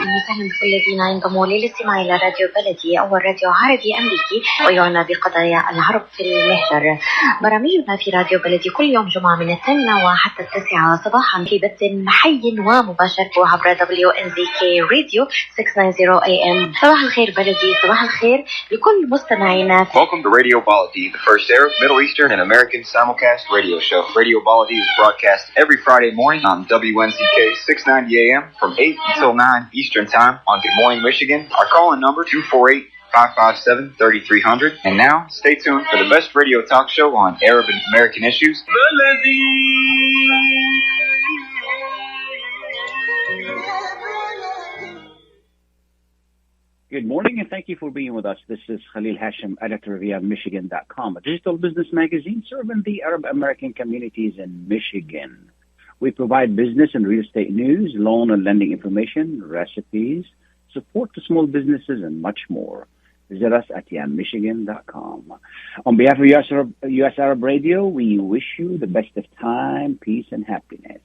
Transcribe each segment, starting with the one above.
وسهلا بكل الذين ينضموا للاستماع إلى راديو بلدي أول راديو عربي أمريكي ويعنى بقضايا العرب في المهجر. برامجنا في راديو بلدي كل يوم جمعة من 8 وحتى 9 صباحا في بث حي ومباشر عبر WNZK راديو 690 AM. صباح الخير بلدي، صباح الخير لكل مستمعينا. Welcome to Radio Baladi, the first Arab, Middle Eastern, and American simulcast radio show. Radio Baladi is broadcast every Friday morning on WNZK 690 AM from 8 until 9 Eastern Time on Good Morning Michigan. Our call-in number 248-557-3300. And now, stay tuned for the best radio talk show on Arab and American issues. Good morning and thank you for being with us. This is Khalil Hachem, editor of Michigan.com, a digital business magazine serving the Arab American communities in Michigan. We provide business and real estate news, loan and lending information, recipes, support to small businesses, and much more. Visit us at Michigan.com. On behalf of US Arab Radio, we wish you the best of time, peace, and happiness.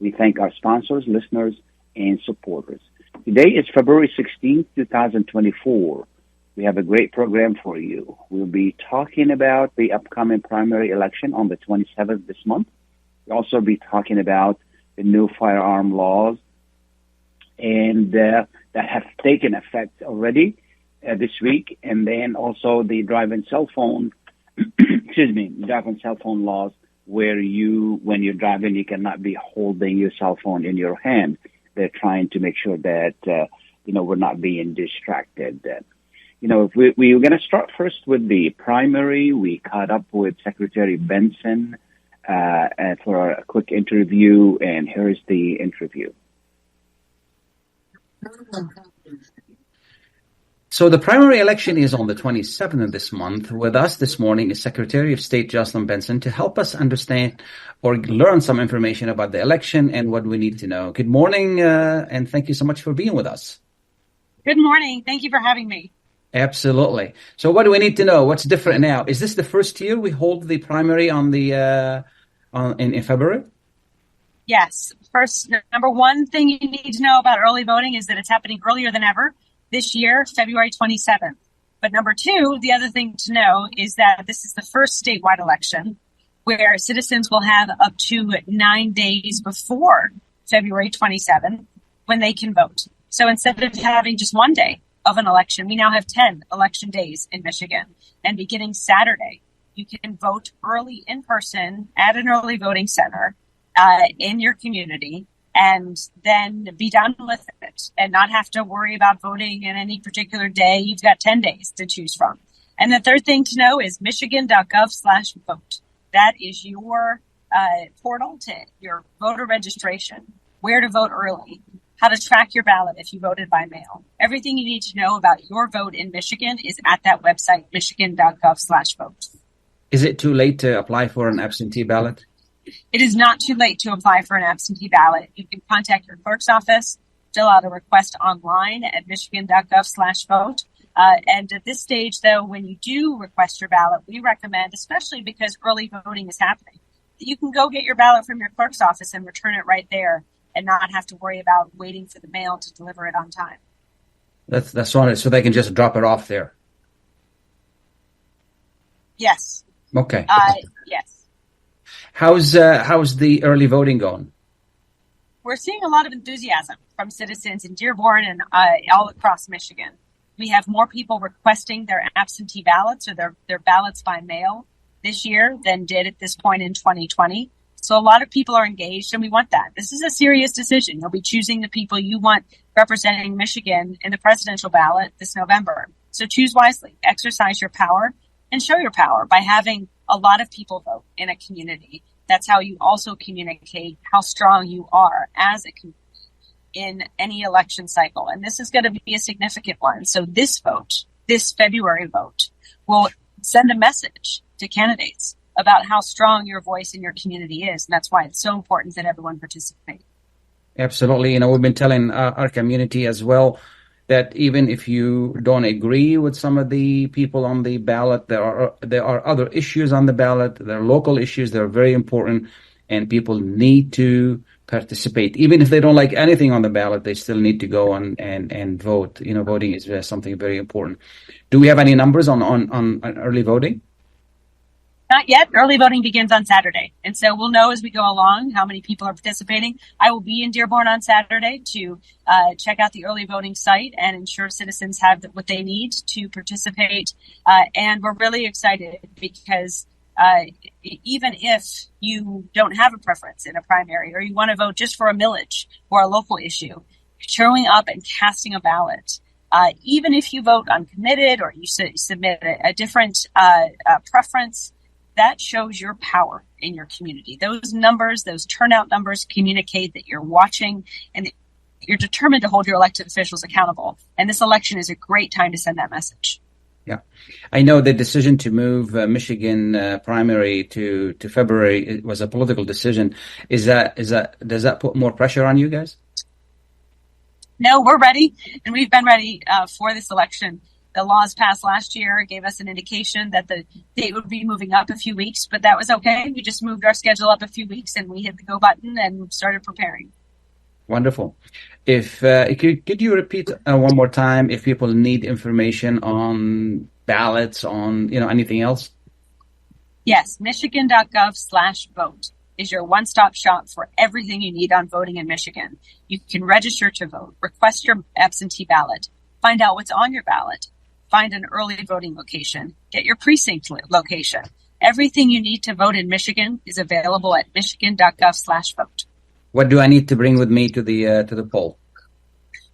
We thank our sponsors, listeners, and supporters. Today is February 16th, 2024. We have a great program for you. We'll be talking about the upcoming primary election on the 27th this month. We'll also be talking about the new firearm laws and that have taken effect already this week, and then also the driving cell phone laws where when you're driving, you cannot be holding your cell phone in your hand. They're trying to make sure that, we're not being distracted. We're going to start first with the primary. We caught up with Secretary Benson for a quick interview, and here's the interview. So the primary election is on the 27th of this month. With us this morning is Secretary of State Jocelyn Benson to help us understand or learn some information about the election and what we need to know. Good morning, and thank you so much for being with us. Good morning. Thank you for having me. Absolutely. So what do we need to know? What's different now? Is this the first year we hold the primary in February? Yes. First, number one thing you need to know about early voting is that it's happening earlier than ever. This year, February 27th. But number two, the other thing to know is that this is the first statewide election where citizens will have up to 9 days before February 27th when they can vote. So instead of having just 1 day of an election, we now have 10 election days in Michigan. And beginning Saturday, you can vote early in person at an early voting center in your community, and then be done with it and not have to worry about voting in any particular day. You've got 10 days to choose from. And the third thing to know is michigan.gov/vote. That is your portal to your voter registration, where to vote early, how to track your ballot if you voted by mail. Everything you need to know about your vote in Michigan is at that website, michigan.gov/vote. Is it too late to apply for an absentee ballot? It is not too late to apply for an absentee ballot. You can contact your clerk's office, fill out a request online at michigan.gov/vote. And at this stage, though, when you do request your ballot, we recommend, especially because early voting is happening, that you can go get your ballot from your clerk's office and return it right there and not have to worry about waiting for the mail to deliver it on time. That's on it. So they can just drop it off there. Yes. Okay. Yes. How's the early voting going? We're seeing a lot of enthusiasm from citizens in Dearborn and all across Michigan. We have more people requesting their absentee ballots or their ballots by mail this year than did at this point in 2020. So a lot of people are engaged, and we want that. This is a serious decision. You'll be choosing the people you want representing Michigan in the presidential ballot this November. So choose wisely, exercise your power, and show your power by having a lot of people vote in a community. That's how you also communicate how strong you are as a community in any election cycle. And this is going to be a significant one. So this vote, this February vote, will send a message to candidates about how strong your voice in your community is. And that's why it's so important that everyone participate. Absolutely. We've been telling our community as well that even if you don't agree with some of the people on the ballot, there are other issues on the ballot. There are local issues that are very important, and people need to participate. Even if they don't like anything on the ballot, they still need to go and vote. Voting is something very important. Do we have any numbers on early voting? Not yet. Early voting begins on Saturday. And so we'll know as we go along how many people are participating. I will be in Dearborn on Saturday to check out the early voting site and ensure citizens have what they need to participate. And we're really excited because even if you don't have a preference in a primary or you want to vote just for a millage or a local issue, showing up and casting a ballot, even if you vote uncommitted or you submit a different preference, that shows your power in your community. Those numbers, those turnout numbers communicate that you're watching and that you're determined to hold your elected officials accountable. And this election is a great time to send that message. Yeah. I know the decision to move Michigan primary to February, it was a political decision. Does that put more pressure on you guys? No, we're ready. And we've been ready for this election. The laws passed last year gave us an indication that the date would be moving up a few weeks, but that was okay. We just moved our schedule up a few weeks and we hit the go button and started preparing. Wonderful. If could you repeat one more time if people need information on ballots, on anything else? Yes, michigan.gov/vote is your one-stop shop for everything you need on voting in Michigan. You can register to vote, request your absentee ballot, find out what's on your ballot, find an early voting location, get your precinct location. Everything you need to vote in Michigan is available at michigan.gov/vote. What do I need to bring with me to the poll?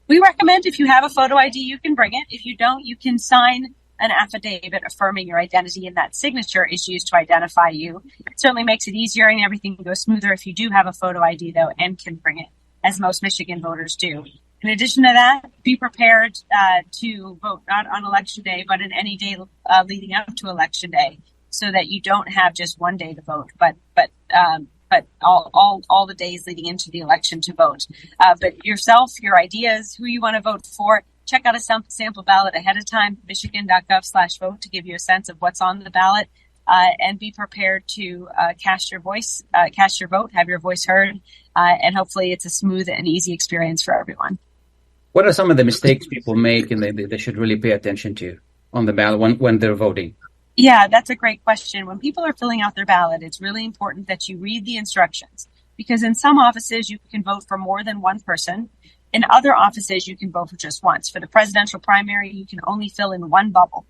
We recommend if you have a photo ID, you can bring it. If you don't, you can sign an affidavit affirming your identity, and that signature is used to identify you. It certainly makes it easier and everything goes smoother if you do have a photo ID, though, and can bring it, as most Michigan voters do. In addition to that, be prepared to vote not on Election Day, but in any day leading up to Election Day, so that you don't have just one day to vote, but all the days leading into the election to vote. But yourself, your ideas, who you want to vote for, check out a sample ballot ahead of time, michigan.gov/vote, to give you a sense of what's on the ballot, and be prepared to cast your vote, have your voice heard, and hopefully it's a smooth and easy experience for everyone. What are some of the mistakes people make and they should really pay attention to on the ballot when they're voting? Yeah, that's a great question. When people are filling out their ballot, it's really important that you read the instructions, because in some offices you can vote for more than one person. In other offices, you can vote for just once. For the presidential primary, you can only fill in one bubble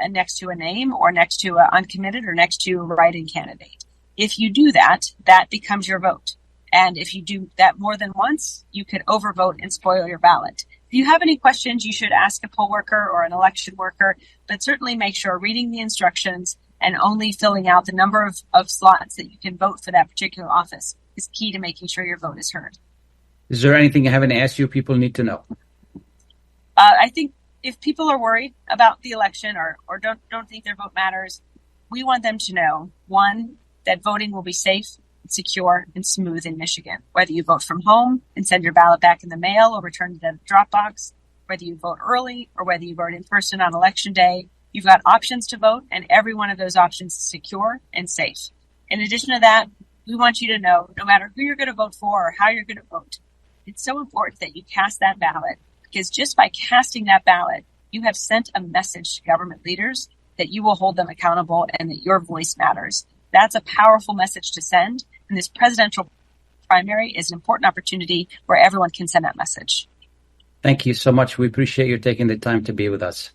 next to a name or next to an uncommitted or next to a write-in candidate. If you do that, that becomes your vote. And if you do that more than once, you could overvote and spoil your ballot. If you have any questions, you should ask a poll worker or an election worker, but certainly make sure reading the instructions and only filling out the number of slots that you can vote for that particular office is key to making sure your vote is heard. Is there anything I haven't asked you people need to know? I think if people are worried about the election or don't think their vote matters, we want them to know, one, that voting will be safe, secure, and smooth in Michigan. Whether you vote from home and send your ballot back in the mail or return to the drop box, whether you vote early or whether you vote in person on Election Day, you've got options to vote, and every one of those options is secure and safe. In addition to that, we want you to know, no matter who you're going to vote for or how you're going to vote, it's so important that you cast that ballot, because just by casting that ballot, you have sent a message to government leaders that you will hold them accountable and that your voice matters. That's a powerful message to send. And this presidential primary is an important opportunity where everyone can send that message. Thank you so much. We appreciate you taking the time to be with us.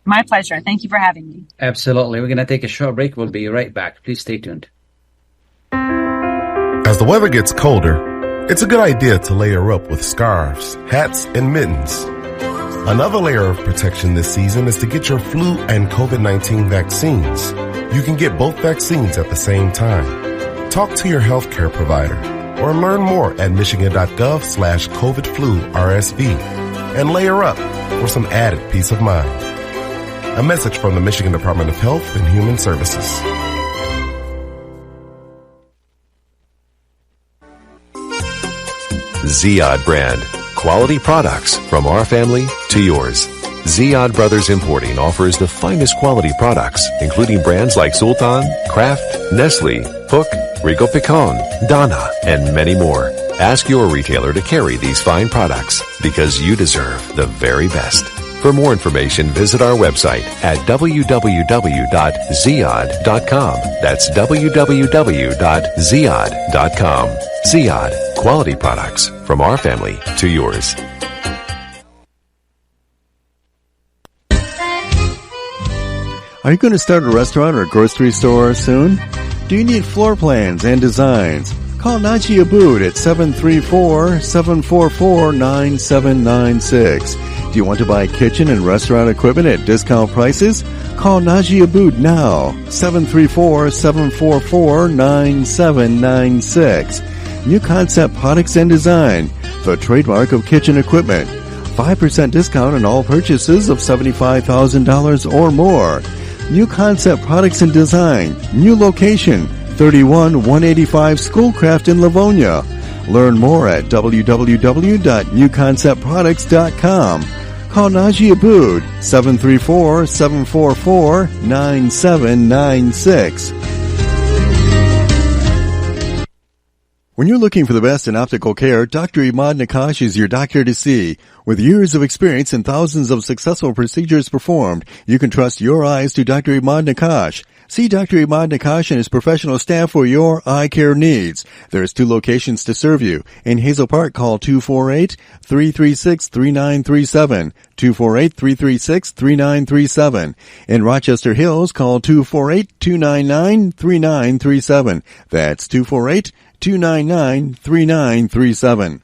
My pleasure. Thank you for having me. Absolutely. We're going to take a short break. We'll be right back. Please stay tuned. As the weather gets colder, it's a good idea to layer up with scarves, hats, and mittens. Another layer of protection this season is to get your flu and COVID-19 vaccines. You can get both vaccines at the same time. Talk to your healthcare provider or learn more at michigan.gov/COVID-flu-RSV and layer up for some added peace of mind. A message from the Michigan Department of Health and Human Services. Ziyad brand. Quality products from our family to yours. Ziyad Brothers Importing offers the finest quality products, including brands like Sultan, Kraft, Nestle, Hook, Rico Picon, Donna, and many more. Ask your retailer to carry these fine products because you deserve the very best. For more information, visit our website at www.ziyad.com. That's www.ziyad.com. Ziyad, quality products from our family to yours. Are you going to start a restaurant or grocery store soon? Do you need floor plans and designs? Call Najee Abood at 734-744-9796. Do you want to buy kitchen and restaurant equipment at discount prices? Call Najee Abood now, 734-744-9796. New Concept Products and Design, the trademark of kitchen equipment. 5% discount on all purchases of $75,000 or more. New Concept Products and Design, new location, 31185 Schoolcraft in Livonia. Learn more at www.newconceptproducts.com. Call Najee Abood, 734-744-9796. When you're looking for the best in optical care, Dr. Imad Nakash is your doctor to see. With years of experience and thousands of successful procedures performed, you can trust your eyes to Dr. Imad Nakash. See Dr. Imad Nakash and his professional staff for your eye care needs. There's 2 locations to serve you. In Hazel Park, call 248-336-3937. 248-336-3937. In Rochester Hills, call 248-299-3937. That's 248-299-3937.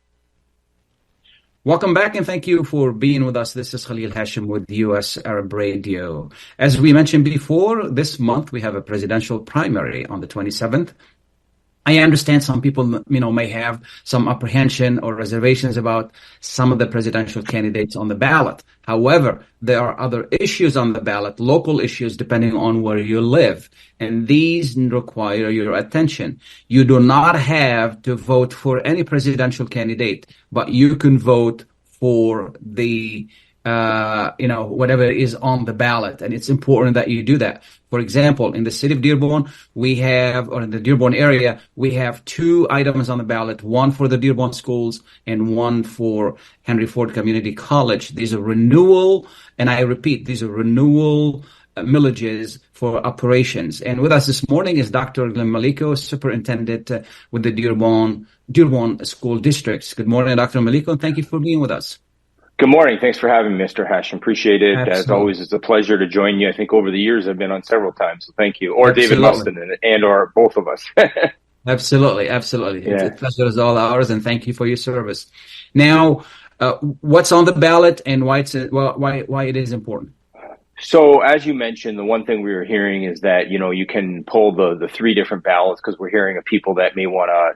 Welcome back and thank you for being with us. This is Khalil Hachem with U.S. Arab Radio. As we mentioned before, this month we have a presidential primary on the 27th. I understand some people, may have some apprehension or reservations about some of the presidential candidates on the ballot. However, there are other issues on the ballot, local issues, depending on where you live. And these require your attention. You do not have to vote for any presidential candidate, but you can vote for the whatever is on the ballot. And it's important that you do that. For example, in the city of Dearborn, in the Dearborn area, we have 2 items on the ballot, one for the Dearborn schools and one for Henry Ford Community College. These are renewal, and I repeat, these are renewal millages for operations. And with us this morning is Dr. Maleyko, superintendent with the Dearborn School District. Good morning, Dr. Maleyko, and thank you for being with us. Good morning. Thanks for having me, Mr. Hachem. Appreciate it. Absolutely. As always, it's a pleasure to join you. I think over the years I've been on several times, so thank you. Or David Mustin and or both of us. Absolutely. Yeah. It's a pleasure is all ours, and thank you for your service. Now, what's on the ballot and why it is important? So as you mentioned, the one thing we were hearing is that, you can pull the 3 different ballots because we're hearing of people that may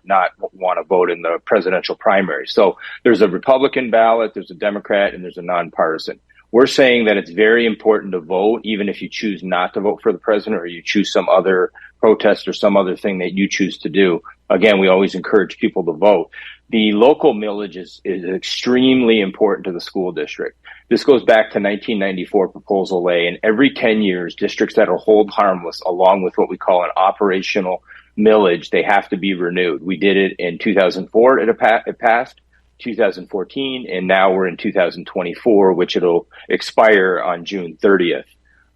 not want to vote in the presidential primary. So there's a Republican ballot, there's a Democrat, and there's a nonpartisan. We're saying that it's very important to vote, even if you choose not to vote for the president or you choose some other protest or some other thing that you choose to do. Again, we always encourage people to vote. The local millage is extremely important to the school district. This goes back to 1994 Proposal A, and every 10 years, districts that are hold harmless, along with what we call an operational millage, they have to be renewed. We did it in 2004, it passed, 2014, and now we're in 2024, which it'll expire on June 30th.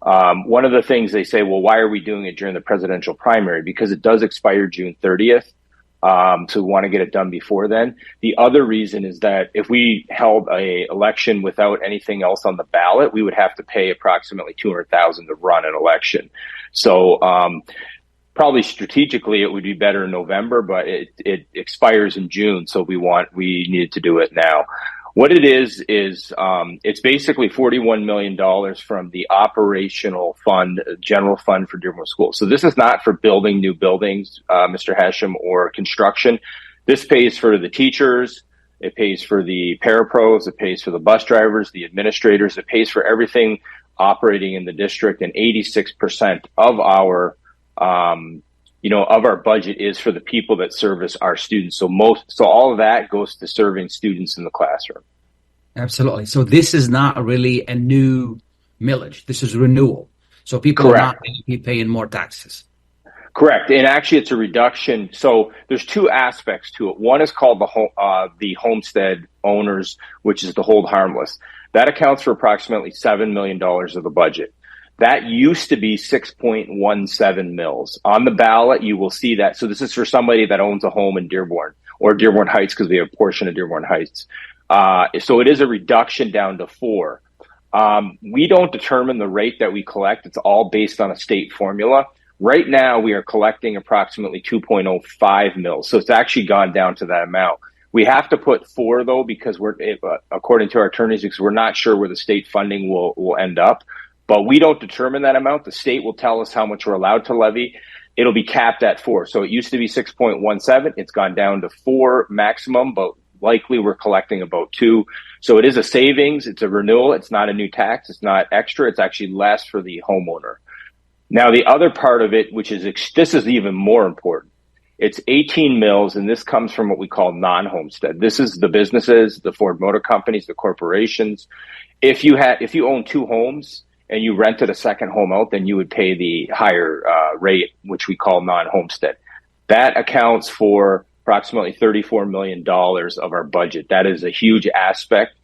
One of the things they say, well, why are we doing it during the presidential primary? Because it does expire June 30th. So we want to get it done before then. The other reason is that if we held a election without anything else on the ballot, we would have to pay approximately $200,000 to run an election. So, probably strategically it would be better in November, but it expires in June. So we needed to do it now. What it is it's basically $41 million from the operational fund, general fund for Dearborn School. So this is not for building new buildings, Mr. Hachem, or construction. This pays for the teachers. It pays for the parapros. It pays for the bus drivers, the administrators. It pays for everything operating in the district. And 86% of our of our budget is for the people that service our students. So all of that goes to serving students in the classroom. Absolutely. So this is not really a new millage. This is renewal. So people Correct. are not going to be paying more taxes. Correct. And actually it's a reduction. So there's two aspects to it. One is called the homestead owners, which is the hold harmless. That accounts for approximately $7 million of the budget. That used to be 6.17 mils. On the ballot, you will see that. So this is for somebody that owns a home in Dearborn or Dearborn Heights, because we have a portion of Dearborn Heights. So it is a reduction down to 4. We don't determine the rate that we collect. It's all based on a state formula. Right now, we are collecting approximately 2.05 mils. So it's actually gone down to that amount. We have to put 4, though, because according to our attorneys, because we're not sure where the state funding will end up. But we don't determine that amount. The state will tell us how much we're allowed to levy. It'll be capped at 4. So it used to be 6.17. It's gone down to 4 maximum, but likely we're collecting about 2. So it is a savings. It's a renewal. It's not a new tax. It's not extra. It's actually less for the homeowner. Now, the other part of it, which is this is even more important. It's 18 mils, and this comes from what we call non-homestead. This is the businesses, the Ford Motor Companies, the corporations. If you own 2 homes and you rented a second home out, then you would pay the higher rate, which we call non-homestead. That accounts for approximately $34 million of our budget. That is a huge aspect.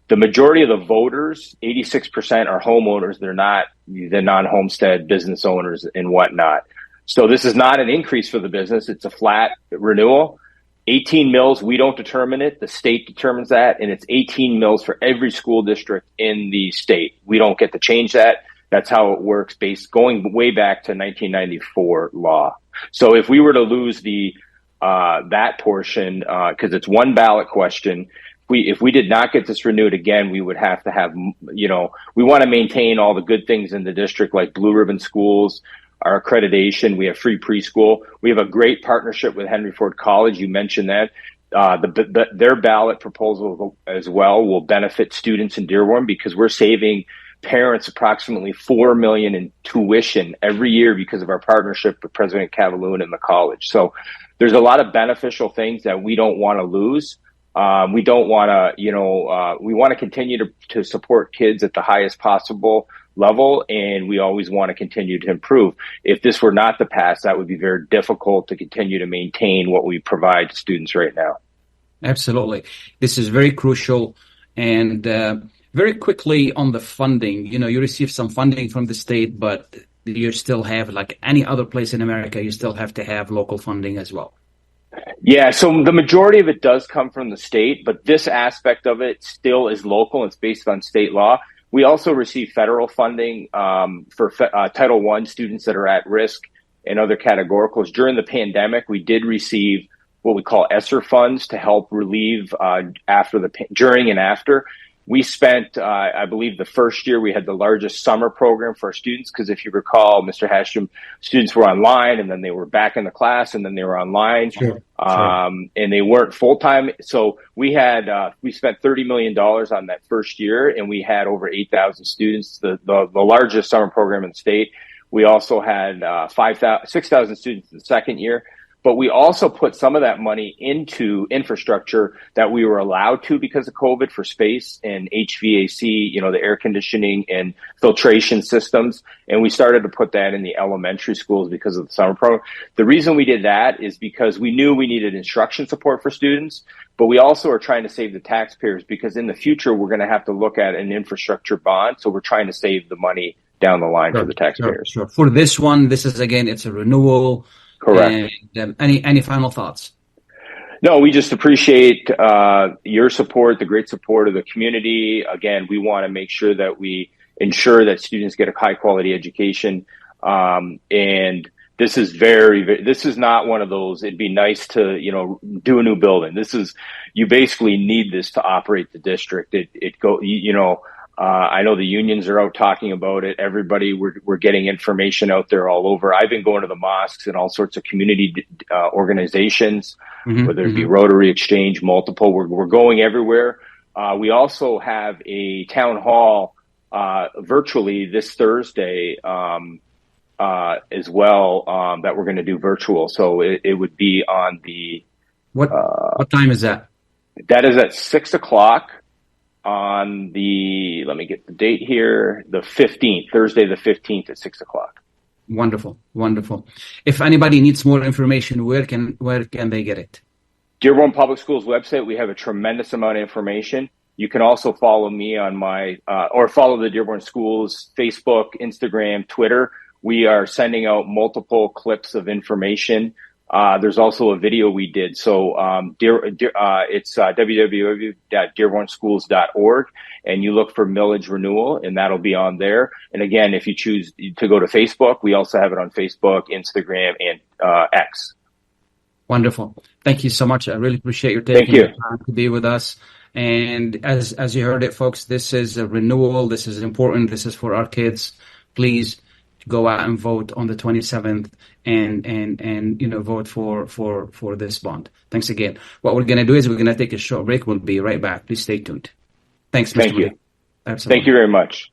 The majority of the voters, 86%, are homeowners. They're not the non-homestead business owners and whatnot. So this is not an increase for the business. It's a flat renewal. 18 mils, we don't determine it. The state determines that, and it's 18 mils for every school district in the state. We don't get to change that. That's how it works, going way back to 1994 law. So if we were to lose that portion, because it's one ballot question, if we did not get this renewed again, we would have to have, we want to maintain all the good things in the district, like blue ribbon schools, our accreditation. We have free preschool. We have a great partnership with Henry Ford College. You mentioned that. Their ballot proposal as well will benefit students in Dearborn, because we're saving parents approximately $4 million in tuition every year because of our partnership with President Cavaloon and the college. So there's a lot of beneficial things that we don't want to lose. We don't want to, we want to continue to support kids at the highest possible level, and we always want to continue to improve. If this were not to pass, that would be very difficult to continue to maintain what we provide to students right now. Absolutely. This is very crucial. And very quickly on the funding, you receive some funding from the state, but you still have, like any other place in America, you still have to have local funding as well. Yeah, so the majority of it does come from the state, but this aspect of it still is local. It's based on state law. We also receive federal funding for Title I students that are at risk and other categoricals. During the pandemic, we did receive what we call ESSER funds to help relieve during and after. We spent, I believe the first year we had the largest summer program for our students, because if you recall, Mr. Hachem, students were online and then they were back in the class and then they were online. Sure. And they weren't full-time. So we spent $30 million on that first year, and we had over 8,000 students, the largest summer program in the state. We also had 6,000 students in the second year. But we also put some of that money into infrastructure that we were allowed to because of COVID, for space and HVAC, the air conditioning and filtration systems. And we started to put that in the elementary schools because of the summer program. The reason we did that is because we knew we needed instruction support for students, but we also are trying to save the taxpayers, because in the future, we're going to have to look at an infrastructure bond. So we're trying to save the money down the line for the taxpayers. Sure. For this one, this is, again, it's a renewal. Correct. And any final thoughts? No, we just appreciate your support, the great support of the community. Again, we want to make sure that we ensure that students get a high quality education. And this is this is not one of those, it'd be nice to, do a new building. You basically need this to operate the district. I know the unions are out talking about it. Everybody, we're getting information out there all over. I've been going to the mosques and all sorts of community organizations, whether it be Rotary, Exchange, multiple. We're going everywhere. We also have a town hall virtually this Thursday as well that we're going to do virtual. So it would be on the what time is that? That is at 6:00 on the, let me get the date here, the 15th, Thursday the 15th at 6:00. Wonderful, wonderful. If anybody needs more information, where can they get it? Dearborn Public Schools website. We have a tremendous amount of information. You can also follow me on my, or follow the Dearborn Schools Facebook, Instagram, Twitter. We are sending out multiple clips of information. There's also a video we did. So, it's www.dearbornschools.org, and you look for millage renewal, and that'll be on there. And again, if you choose to go to Facebook, we also have it on Facebook, Instagram, and X. Wonderful. Thank you so much. I really appreciate your taking the time to be with us. And as you heard it, folks, this is a renewal. This is important. This is for our kids. Please go out and vote on the 27th and vote for this bond. Thanks again. What we're going to do is we're going to take a short break. We'll be right back. Please stay tuned. Thanks, Mr. Thank you. Absolutely. Thank you very much.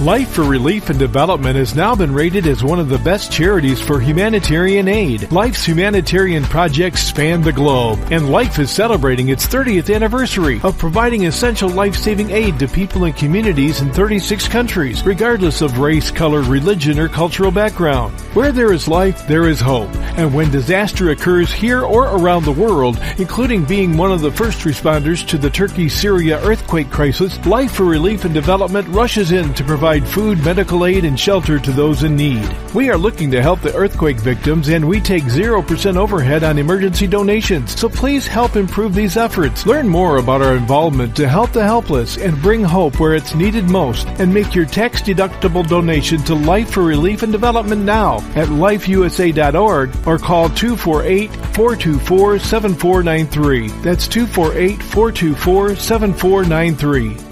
Life for Relief and Development has now been rated as one of the best charities for humanitarian aid. Life's humanitarian projects span the globe, and Life is celebrating its 30th anniversary of providing essential life-saving aid to people and communities in 36 countries, regardless of race, color, religion, or cultural background. Where there is life, there is hope. And when disaster occurs here or around the world, including being one of the first responders to the Turkey-Syria earthquake crisis, Life for Relief and Development rushes in to provide food, medical aid, and shelter to those in need. We are looking to help the earthquake victims, and we take 0% overhead on emergency donations. So please help improve these efforts. Learn more about our involvement to help the helpless and bring hope where it's needed most, and make your tax-deductible donation to Life for Relief and Development now at lifeusa.org or call 248-424-7493. That's 248-424-7493.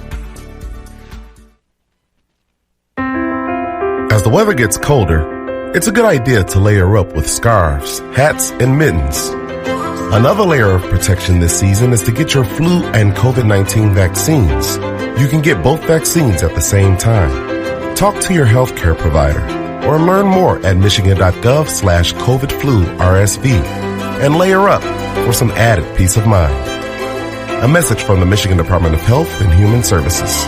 As the weather gets colder, it's a good idea to layer up with scarves, hats, and mittens. Another layer of protection this season is to get your flu and COVID-19 vaccines. You can get both vaccines at the same time. Talk to your healthcare provider or learn more at michigan.gov/COVID-flu-RSV and layer up for some added peace of mind. A message from the Michigan Department of Health and Human Services.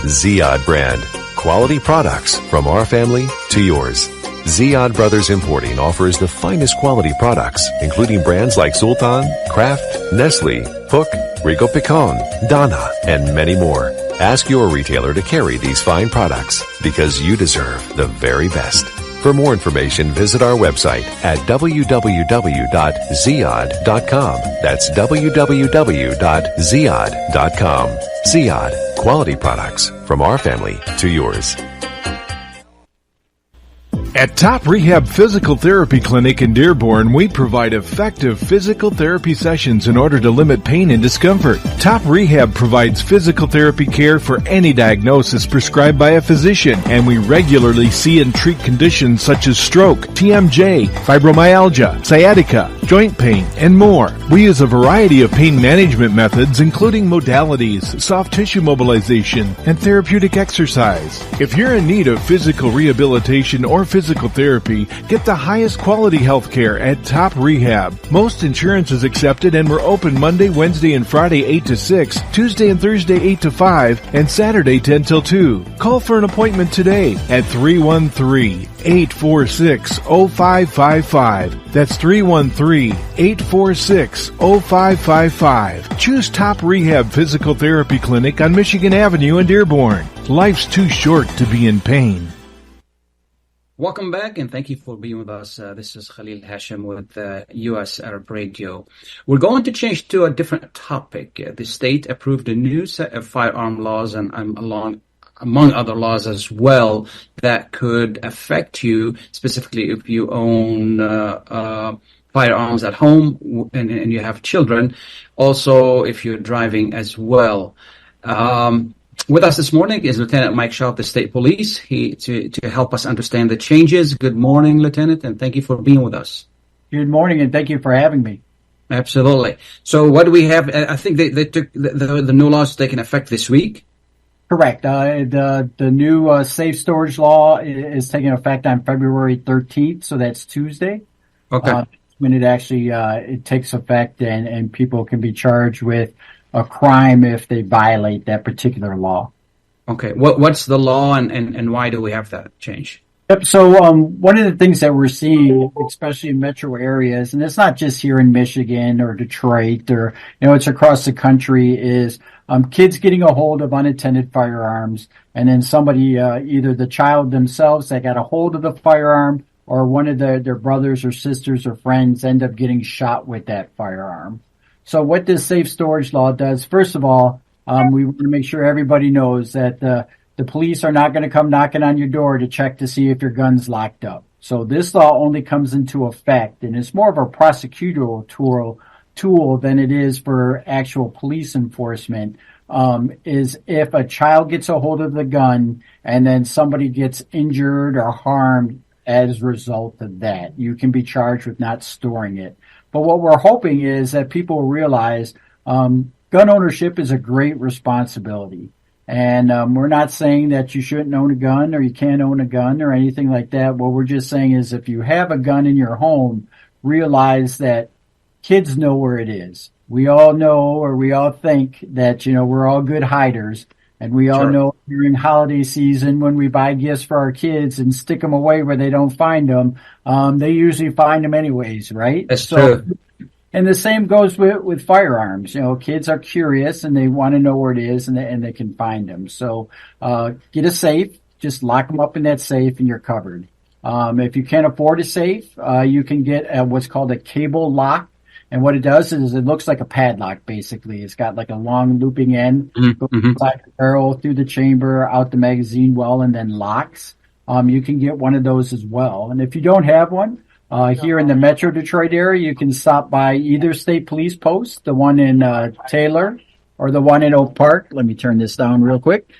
Ziyad brand. Quality products from our family to yours. Ziyad Brothers Importing offers the finest quality products, including brands like Sultan, Kraft, Nestle, Hook, Rico Picon, Donna, and many more. Ask your retailer to carry these fine products because you deserve the very best. For more information, visit our website at www.ziyad.com. That's www.ziyad.com. Ziyad, quality products from our family to yours. At Top Rehab Physical Therapy Clinic in Dearborn, we provide effective physical therapy sessions in order to limit pain and discomfort. Top Rehab provides physical therapy care for any diagnosis prescribed by a physician, and we regularly see and treat conditions such as stroke, TMJ, fibromyalgia, sciatica, joint pain, and more. We use a variety of pain management methods, including modalities, soft tissue mobilization, and therapeutic exercise. If you're in need of physical rehabilitation or physical therapy, get the highest quality health care at Top Rehab. Most insurance is accepted, and we're open Monday, Wednesday, and Friday 8 to 6, Tuesday and Thursday 8 to 5, and Saturday 10 till 2. Call for an appointment today at 313-846-0555. That's 313-846-0555. Choose Top Rehab Physical Therapy Clinic on Michigan Avenue in Dearborn. Life's too short to be in pain. Welcome back, and thank you for being with us. This is Khalil Hachem with U.S. Arab Radio. We're going to change to a different topic. The state approved a new set of firearm laws, and among other laws as well, that could affect you, specifically if you own firearms at home and you have children. Also, if you're driving as well. With us this morning is Lieutenant Mike Shaw of the State Police to help us understand the changes. Good morning, Lieutenant, and thank you for being with us. Good morning, and thank you for having me. Absolutely. So what do we have? I think they took the new laws taking effect this week. Correct. The new safe storage law is taking effect on February 13th, so that's Tuesday. Okay. When it actually it takes effect, and people can be charged with a crime if they violate that particular law. Okay. What's the law, and why do we have that change? Yep. So one of the things that we're seeing, especially in metro areas, and it's not just here in Michigan or Detroit or, it's across the country, is kids getting a hold of unattended firearms, and then somebody, either the child themselves that got a hold of the firearm, or one of their brothers or sisters or friends end up getting shot with that firearm. So what this safe storage law does, first of all, we want to make sure everybody knows that the police are not going to come knocking on your door to check to see if your gun's locked up. So this law only comes into effect, and it's more of a prosecutorial tool than it is for actual police enforcement, is if a child gets a hold of the gun and then somebody gets injured or harmed as a result of that, you can be charged with not storing it. But what we're hoping is that people realize gun ownership is a great responsibility. And we're not saying that you shouldn't own a gun or you can't own a gun or anything like that. What we're just saying is if you have a gun in your home, realize that kids know where it is. We all know, or we all think that, we're all good hiders. And we all know during holiday season when we buy gifts for our kids and stick them away where they don't find them, they usually find them anyways, right? That's true. And the same goes with firearms. Kids are curious and they want to know where it is, and they can find them. So get a safe, just lock them up in that safe and you're covered. If you can't afford a safe, you can get what's called a cable lock. And what it does is it looks like a padlock, basically. It's got like a long looping end, goes inside the barrel, through the chamber, out the magazine well, and then locks. You can get one of those as well. And if you don't have one, here in the Metro Detroit area, you can stop by either state police post, the one in Taylor or the one in Oak Park. Let me turn this down real quick.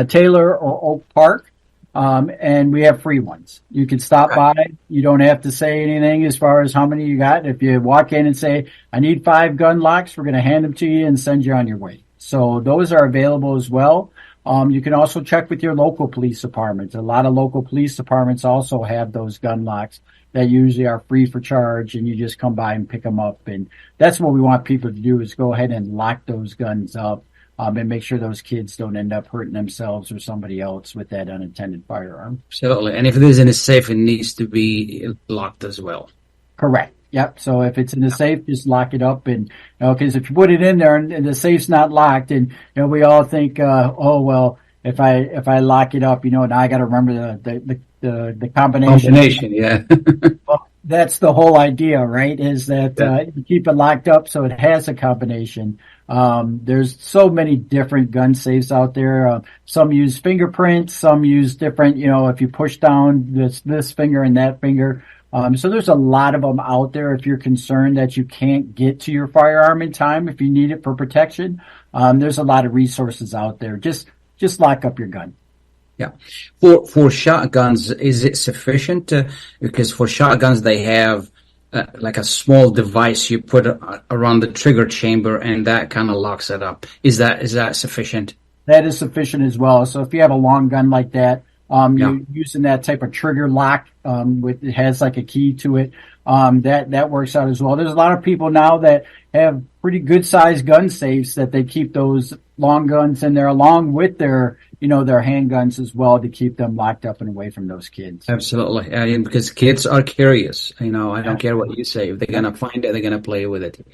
Taylor or Oak Park. And we have free ones. You can stop by. You don't have to say anything as far as how many you got. If you walk in and say, I need 5 gun locks, we're going to hand them to you and send you on your way. So those are available as well. You can also check with your local police departments. A lot of local police departments also have those gun locks that usually are free for charge, and you just come by and pick them up. And that's what we want people to do, is go ahead and lock those guns up. And make sure those kids don't end up hurting themselves or somebody else with that unattended firearm. Absolutely. And if it is in a safe, it needs to be locked as well. Correct. Yep. So if it's in the safe, just lock it up. And, because if you put it in there and the safe's not locked, and, we all think, oh, well, if I lock it up, now I got to remember the combination. Combination, yeah. Well, that's the whole idea, right? Is that you keep it locked up so it has a combination. There's so many different gun safes out there. Some use fingerprints, some use different, if you push down this finger and that finger. So there's a lot of them out there. If you're concerned that you can't get to your firearm in time, if you need it for protection, there's a lot of resources out there. Just lock up your gun. Yeah. For shotguns, is it sufficient? Because for shotguns, they have like a small device you put around the trigger chamber, and that kind of locks it up. Is that sufficient? That is sufficient as well. So if you have a long gun like that, you're using that type of trigger lock, it has like a key to it. That works out as well. There's a lot of people now that have pretty good sized gun safes that they keep those long guns in there along with their handguns as well, to keep them locked up and away from those kids. Absolutely. Because kids are curious. I don't care what you say. If they're going to find it, they're going to play with it.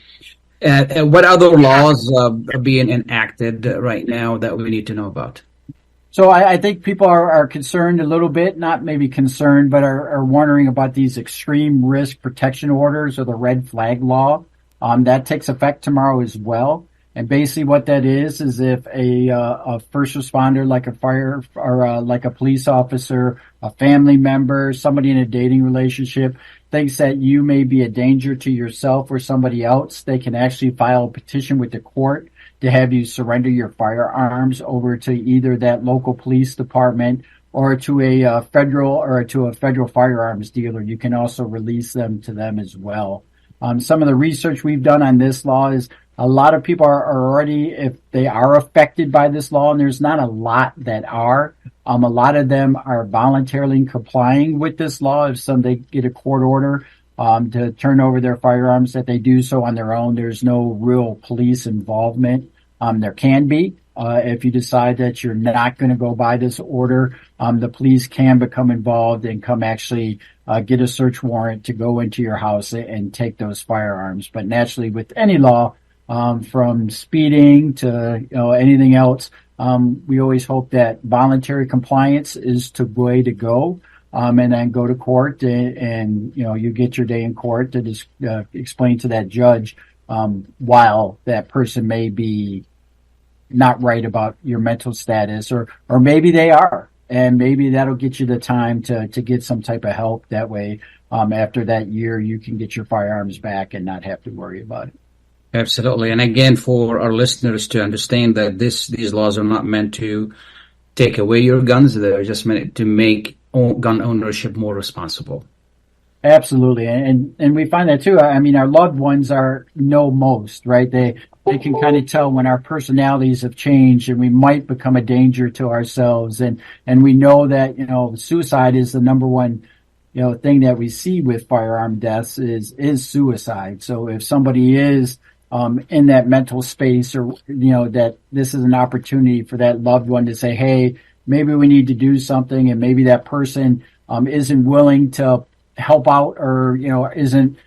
What other laws are being enacted right now that we need to know about? So I think people are concerned a little bit, not maybe concerned, but are wondering about these extreme risk protection orders, or the red flag law. That takes effect tomorrow as well. And basically what that is if a first responder, like a fire or like a police officer, a family member, somebody in a dating relationship, thinks that you may be a danger to yourself or somebody else, they can actually file a petition with the court to have you surrender your firearms over to either that local police department or to a federal firearms dealer. You can also release them to them as well. Some of the research we've done on this law is A lot of people are already, if they are affected by this law, and there's not a lot that are, a lot of them are voluntarily complying with this law. If they get a court order to turn over their firearms, that they do so on their own. There's no real police involvement. There can be. If you decide that you're not going to go by this order, the police can become involved and come actually get a search warrant to go into your house and take those firearms. But naturally, with any law, from speeding to anything else, we always hope that voluntary compliance is the way to go. And then go to court and you get your day in court to just explain to that judge while that person may be not right about your mental status, or maybe they are, and maybe that'll get you the time to get some type of help. That way, after that year, you can get your firearms back and not have to worry about it. Absolutely. And again, for our listeners to understand that these laws are not meant to take away your guns. They're just meant to make gun ownership more responsible. Absolutely. And we find that too. I mean, our loved ones know most, right? They can kind of tell when our personalities have changed and we might become a danger to ourselves. And we know that, suicide is the number one, thing that we see with firearm deaths is suicide. So if somebody is in that mental space, or, that this is an opportunity for that loved one to say, hey, maybe we need to do something, and maybe that person isn't willing to help out, or isn't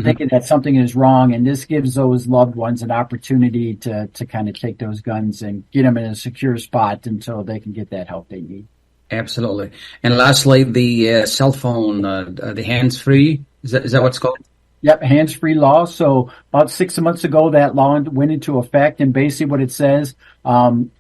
thinking that something is wrong, and this gives those loved ones an opportunity to kind of take those guns and get them in a secure spot until they can get that help they need. Absolutely. And lastly, the cell phone, the hands-free, is that what's called? Yep, hands-free law. So about 6 months ago, that law went into effect, and basically what it says, kind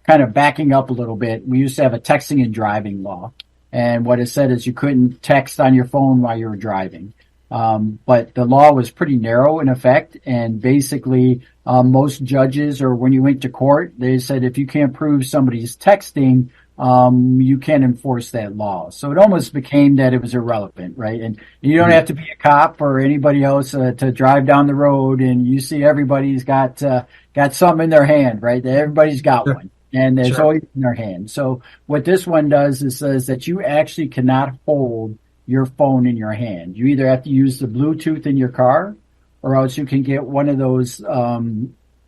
of backing up a little bit, we used to have a texting and driving law. And what it said is you couldn't text on your phone while you were driving. But the law was pretty narrow in effect. And basically, most judges, or when you went to court, they said if you can't prove somebody's texting, you can't enforce that law. So it almost became that it was irrelevant, right? And you don't have to be a cop or anybody else to drive down the road and you see everybody's got something in their hand, right? Everybody's got one. And it's always in their hand. So what this one does is says that you actually cannot hold your phone in your hand. You either have to use the Bluetooth in your car, or else you can get one of those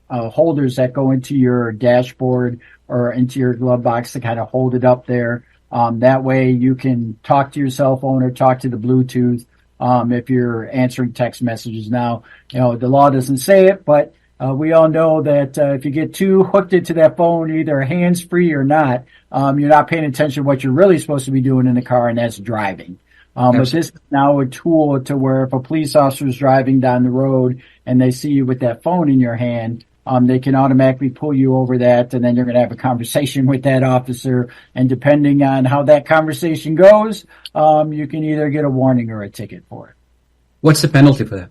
holders that go into your dashboard or into your glove box to kind of hold it up there. That way you can talk to your cell phone or talk to the Bluetooth if you're answering text messages. Now, the law doesn't say it, but we all know that if you get too hooked into that phone, either hands-free or not, you're not paying attention to what you're really supposed to be doing in the car, and that's driving. But this is now a tool to where if a police officer is driving down the road and they see you with that phone in your hand, they can automatically pull you over that, and then you're going to have a conversation with that officer. And depending on how that conversation goes, you can either get a warning or a ticket for it. What's the penalty for that?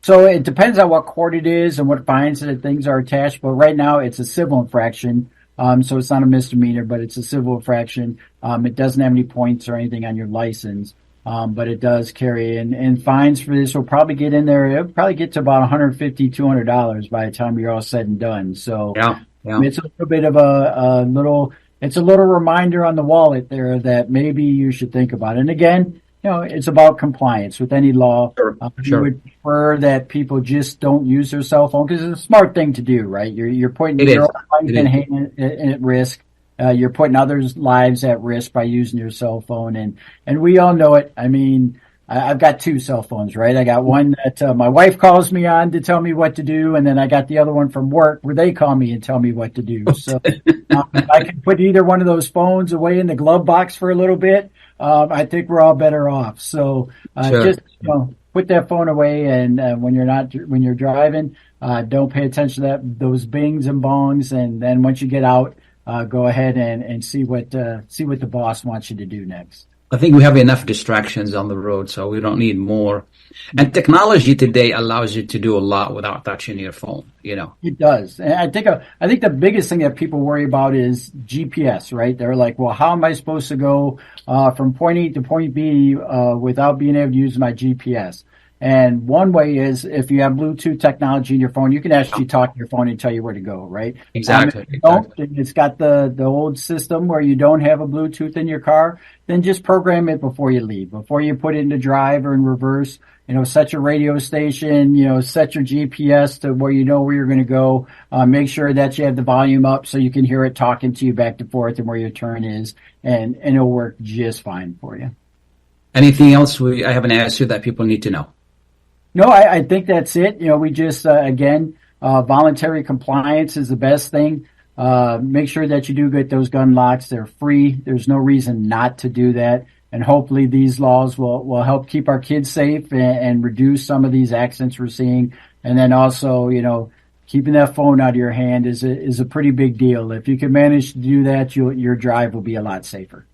So it depends on what court it is and what fines that things are attached. But right now it's a civil infraction. So it's not a misdemeanor, but it's a civil infraction. It doesn't have any points or anything on your license. But it does carry and fines for this will probably get in there. It'll probably get to about $150, $200 by the time you're all said and done. So it's a little bit of it's a little reminder on the wallet there that maybe you should think about. And again, it's about compliance with any law. You would prefer that people just don't use their cell phone because it's a smart thing to do, right? You're putting your own life at risk. You're putting others' lives at risk by using your cell phone. And we all know it. I mean, I've got two cell phones, right? I got one that my wife calls me on to tell me what to do. And then I got the other one from work where they call me and tell me what to do. So if I can put either one of those phones away in the glove box for a little bit, I think we're all better off. So just put that phone away, and when you're driving, don't pay attention to those bings and bongs. And then once you get out, go ahead and see what the boss wants you to do next. I think we have enough distractions on the road, so we don't need more. And technology today allows you to do a lot without touching your phone, It does. And I think the biggest thing that people worry about is GPS, right? They're like, well, how am I supposed to go from point A to point B without being able to use my GPS? And one way is if you have Bluetooth technology in your phone, you can actually talk to your phone and tell you where to go, right? Exactly. If you don't, it's got the old system where you don't have a Bluetooth in your car, then just program it before you leave, before you put it into drive or in reverse. Set your radio station, set your GPS to where you know where you're going to go. Make sure that you have the volume up so you can hear it talking to you back and forth and where your turn is, and it'll work just fine for you. Anything else I haven't asked you that people need to know? No, I think that's it. We just, voluntary compliance is the best thing. Make sure that you do get those gun locks. They're free. There's no reason not to do that. And hopefully these laws will help keep our kids safe and reduce some of these accidents we're seeing. And then also, keeping that phone out of your hand is a pretty big deal. If you can manage to do that, your drive will be a lot safer.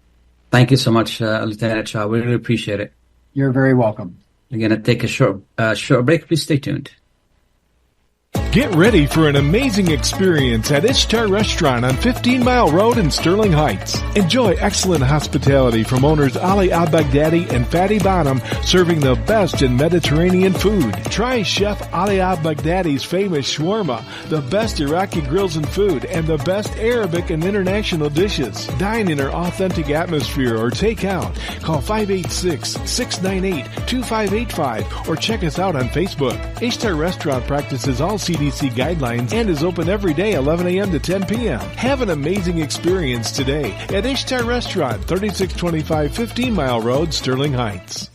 Thank you so much, Lieutenant Shah. We really appreciate it. You're very welcome. We're going to take a short break. Please stay tuned. Get ready for an amazing experience at Ishtar Restaurant on 15 Mile Road in Sterling Heights. Enjoy excellent hospitality from owners Ali Al-Baghdadi and Fatty Bonham, serving the best in Mediterranean food. Try Chef Ali Al-Baghdadi's famous shawarma, the best Iraqi grills and food, and the best Arabic and international dishes. Dine in our authentic atmosphere or take out. Call 586-698-2585 or check us out on Facebook. Ishtar Restaurant practices all CDC guidelines and is open every day 11 a.m. to 10 p.m. Have an amazing experience today at Ishtar Restaurant, 3625 15 Mile Road, Sterling Heights.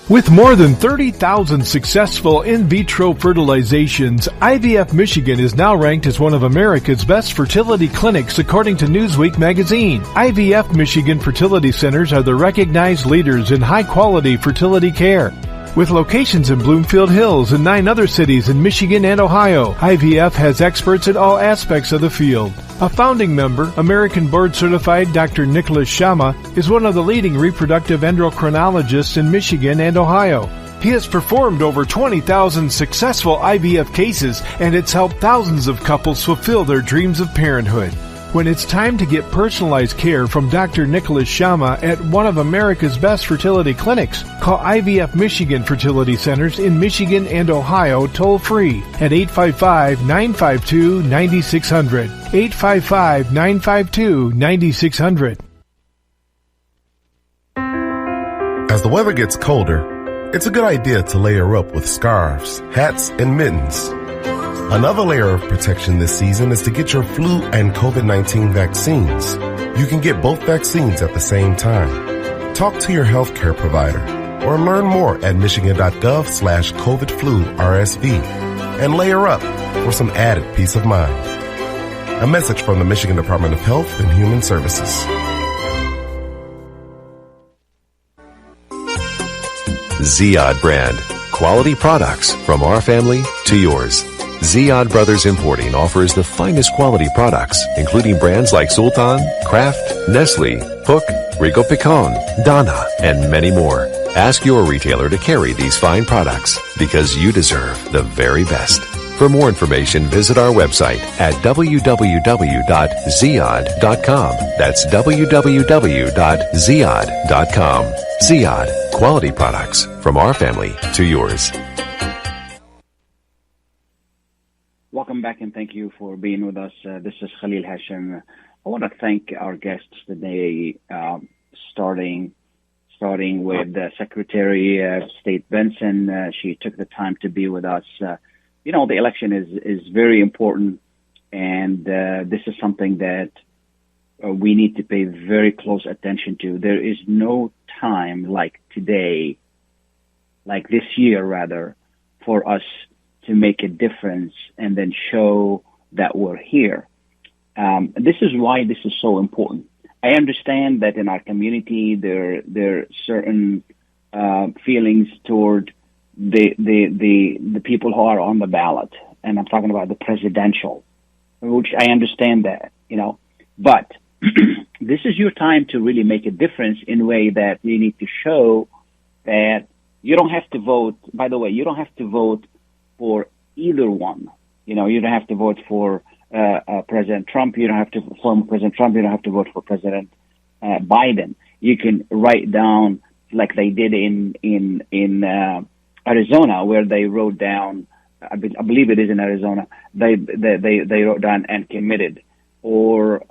With more than 30,000 successful in vitro fertilizations, IVF Michigan is now ranked as one of America's best fertility clinics according to Newsweek magazine. IVF Michigan fertility centers are the recognized leaders in high-quality fertility care. With locations in Bloomfield Hills and 9 other cities in Michigan and Ohio, IVF has experts in all aspects of the field. A founding member, American board-certified Dr. Nicholas Shama, is one of the leading reproductive endocrinologists in Michigan and Ohio. He has performed over 20,000 successful IVF cases, and it's helped thousands of couples fulfill their dreams of parenthood. When it's time to get personalized care from Dr. Nicholas Shama at one of America's best fertility clinics, call IVF Michigan Fertility Centers in Michigan and Ohio toll-free at 855-952-9600. 855-952-9600. As the weather gets colder, it's a good idea to layer up with scarves, hats, and mittens. Another layer of protection this season is to get your flu and COVID-19 vaccines. You can get both vaccines at the same time. Talk to your healthcare provider or learn more at michigan.gov/COVID-flu-RSV and layer up for some added peace of mind. A message from the Michigan Department of Health and Human Services. Ziyad brand. Quality products from our family to yours. Ziyad Brothers Importing offers the finest quality products, including brands like Sultan, Kraft, Nestle, Hook, Rico Picon, Donna, and many more. Ask your retailer to carry these fine products because you deserve the very best. For more information, visit our website at www.ziyad.com. That's www.ziyad.com. Ziyad, quality products from our family to yours. Welcome back and thank you for being with us. This is Khalil Hachem. I want to thank our guests today, starting with Secretary of State Benson. She took the time to be with us. The election is very important, and this is something that we need to pay very close attention to. There is no time like today, like this year rather, for us to make a difference and then show that we're here. This is why this is so important. I understand that in our community there are certain feelings toward the people who are on the ballot, and I'm talking about the presidential, which I understand that, but this is your time to really make a difference in a way that you need to show that you don't have to vote. By the way, you don't have to vote for either one. You don't have to vote for President Trump. You don't have to for President Trump. You don't have to vote for President Biden. You can write down like they did in Arizona, where they wrote down, I believe it is in Arizona, they wrote down and committed. Or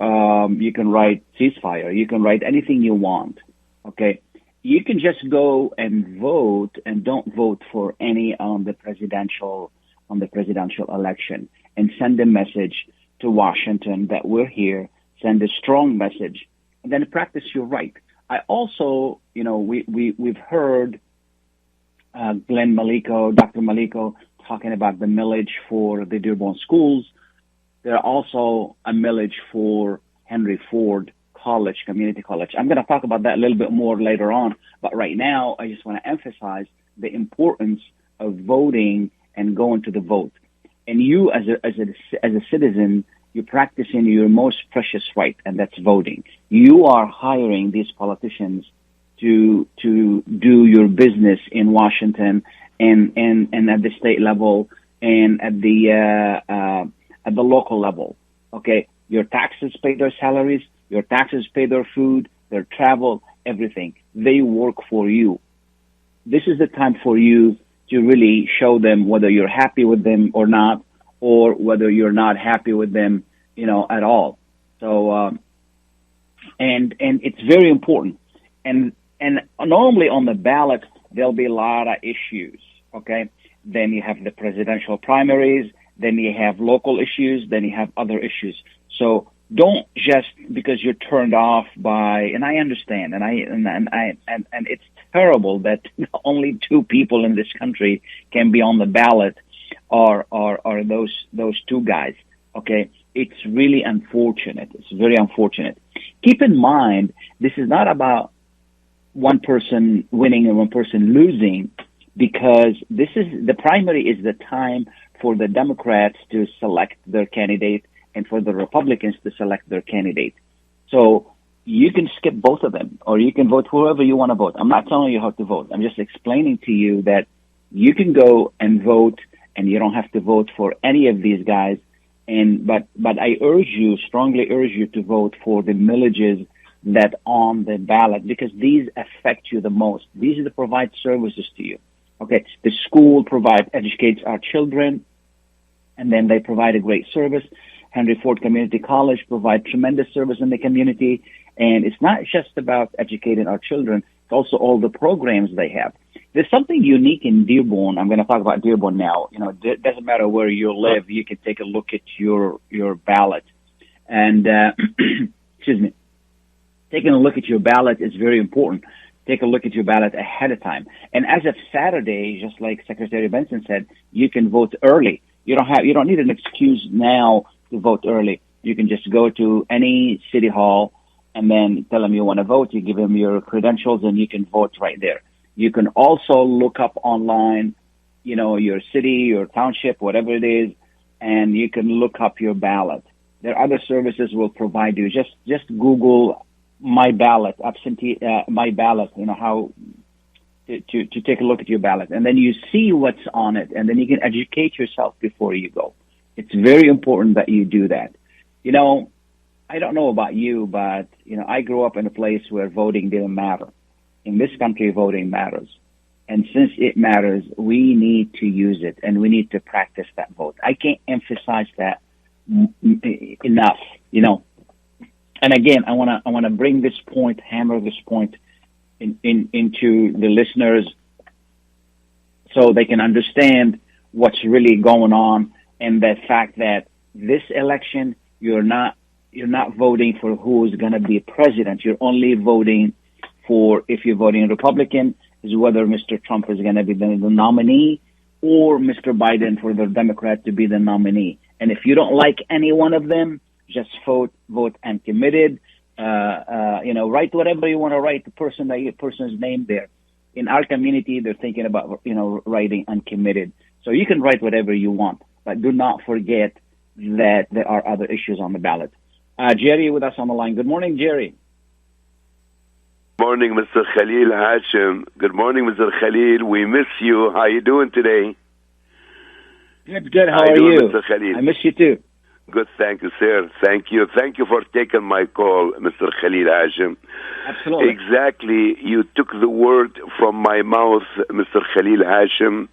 you can write ceasefire. You can write anything you want. Okay, you can just go and vote, and don't vote for any on the presidential election, and send a message to Washington that we're here. Send a strong message, and then practice your right. I also, we've heard Dr. Maleyko talking about the millage for the Dearborn schools. There are also a millage for Henry Ford College, Community College. I'm going to talk about that a little bit more later on, but right now I just want to emphasize the importance of voting and going to the vote. And you, as a citizen, you're practicing your most precious right, and that's voting. You are hiring these politicians to do your business in Washington and at the state level and at the local level. Okay, your taxes pay their salaries, your taxes pay their food, their travel, everything. They work for you. This is the time for you to really show them whether you're happy with them or not, or whether you're not happy with them, at all. So, and it's very important. And normally on the ballot, there'll be a lot of issues. Okay. Then you have the presidential primaries, then you have local issues, then you have other issues. So don't just because you're turned off by, and I understand, and it's terrible that only 2 people in this country can be on the ballot, or those 2 guys. Okay, it's really unfortunate. It's very unfortunate. Keep in mind, this is not about one person winning and one person losing, because the primary is the time for the Democrats to select their candidate and for the Republicans to select their candidate. So you can skip both of them, or you can vote whoever you want to vote. I'm not telling you how to vote. I'm just explaining to you that you can go and vote, and you don't have to vote for any of these guys. But I strongly urge you to vote for the millages that on the ballot, because these affect you the most. These are to provide services to you. Okay, the school educates our children, and then they provide a great service. Henry Ford Community College provide tremendous service in the community, and it's not just about educating our children, it's also all the programs they have. There's something unique in Dearborn. I'm going to talk about Dearborn now. It doesn't matter where you live, you can take a look at your ballot. And, excuse me, taking a look at your ballot is very important. Take a look at your ballot ahead of time. And as of Saturday, just like Secretary Benson said, you can vote early. You don't need an excuse now to vote early. You can just go to any city hall and then tell them you want to vote. You give them your credentials and you can vote right there. You can also look up online, your city, your township, whatever it is, and you can look up your ballot. There are other services will provide you. Just Google my ballot, my ballot, how to take a look at your ballot. And then you see what's on it, and then you can educate yourself before you go. It's very important that you do that. I don't know about you, but, I grew up in a place where voting didn't matter. In this country, voting matters. And since it matters, we need to use it, and we need to practice that vote. I can't emphasize that enough, And again, I want to bring this point, hammer this point into the listeners so they can understand what's really going on, and the fact that this election, you're not voting for who is going to be president. You're only voting for, if you're voting Republican, is whether Mr. Trump is going to be the nominee, or Mr. Biden for the Democrat to be the nominee. And if you don't like any one of them, just vote uncommitted. Write whatever you want to write, the person's name there. In our community, they're thinking about, writing uncommitted. So you can write whatever you want, but do not forget that there are other issues on the ballot. Jerry with us on the line. Good morning, Jerry. Good morning, Mr. Khalil Hachem. Good morning, Mr. Khalil. We miss you. How are you doing today? Good. How are you? Mr. Khalil? I miss you too. Good, thank you, sir. Thank you. Thank you for taking my call, Mr. Khalil Hachem. Absolutely. Exactly. You took the word from my mouth, Mr. Khalil Hachem.